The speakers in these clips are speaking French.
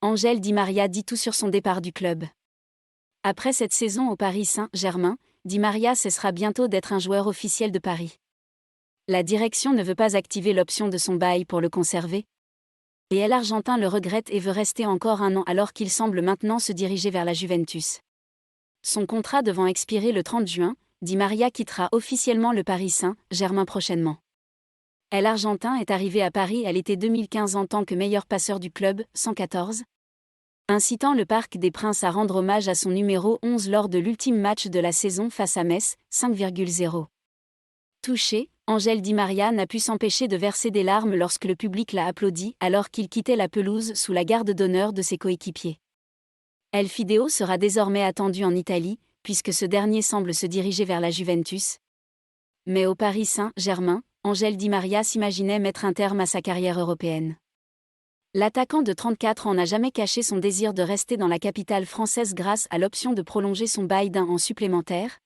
Angel Di Maria dit tout sur son départ du club. Après cette saison au Paris Saint-Germain, Di Maria cessera bientôt d'être un joueur officiel de Paris. La direction ne veut pas activer l'option de son bail pour le conserver. Et l'Argentin le regrette et veut rester encore un an alors qu'il semble maintenant se diriger vers la Juventus. Son contrat devant expirer le 30 juin, Di Maria quittera officiellement le Paris Saint-Germain prochainement. L'Argentin est arrivé à Paris à l'été 2015 en tant que meilleur passeur du club, 114, incitant le Parc des Princes à rendre hommage à son numéro 11 lors de l'ultime match de la saison face à Metz, 5,0. Touché, Angel Di Maria n'a pu s'empêcher de verser des larmes lorsque le public l'a applaudi alors qu'il quittait la pelouse sous la garde d'honneur de ses coéquipiers. El Fideo sera désormais attendu en Italie, puisque ce dernier semble se diriger vers la Juventus. Mais au Paris Saint-Germain, Angel Di Maria s'imaginait mettre un terme à sa carrière européenne. L'attaquant de 34 ans n'a jamais caché son désir de rester dans la capitale française grâce à l'option de prolonger son bail d'un an supplémentaire,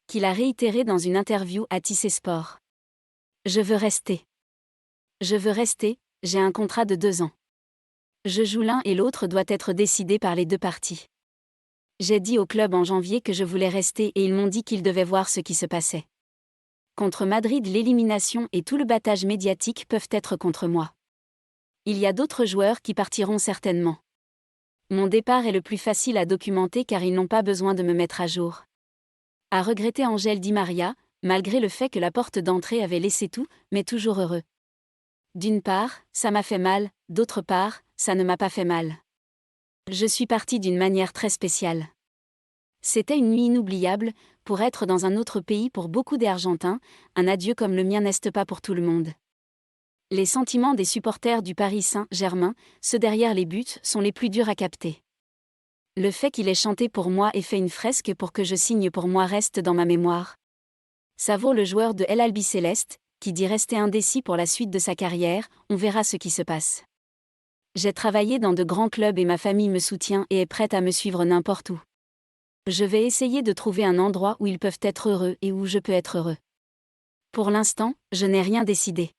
qu'il a réitéré dans une interview à Tissé Sport. « Je veux rester. Je veux rester, j'ai un contrat de 2 ans. Je joue l'un et l'autre doit être décidé par les deux parties. J'ai dit au club en janvier que je voulais rester et ils m'ont dit qu'ils devaient voir ce qui se passait. Contre Madrid, l'élimination et tout le battage médiatique peuvent être contre moi. Il y a d'autres joueurs qui partiront certainement. Mon départ est le plus facile à documenter car ils n'ont pas besoin de me mettre à jour. » A regretté Angel Di Maria, malgré le fait que la porte d'entrée avait laissé tout, mais toujours heureux. D'une part, ça m'a fait mal, d'autre part, ça ne m'a pas fait mal. Je suis parti d'une manière très spéciale. C'était une nuit inoubliable, pour être dans un autre pays pour beaucoup d'Argentins, un adieu comme le mien n'est pas pour tout le monde. Les sentiments des supporters du Paris Saint-Germain, ceux derrière les buts, sont les plus durs à capter. Le fait qu'il ait chanté pour moi et fait une fresque pour que je signe pour moi reste dans ma mémoire. Ça vaut le joueur de El Albiceleste, qui dit rester indécis pour la suite de sa carrière, on verra ce qui se passe. J'ai travaillé dans de grands clubs et ma famille me soutient et est prête à me suivre n'importe où. Je vais essayer de trouver un endroit où ils peuvent être heureux et où je peux être heureux. Pour l'instant, je n'ai rien décidé.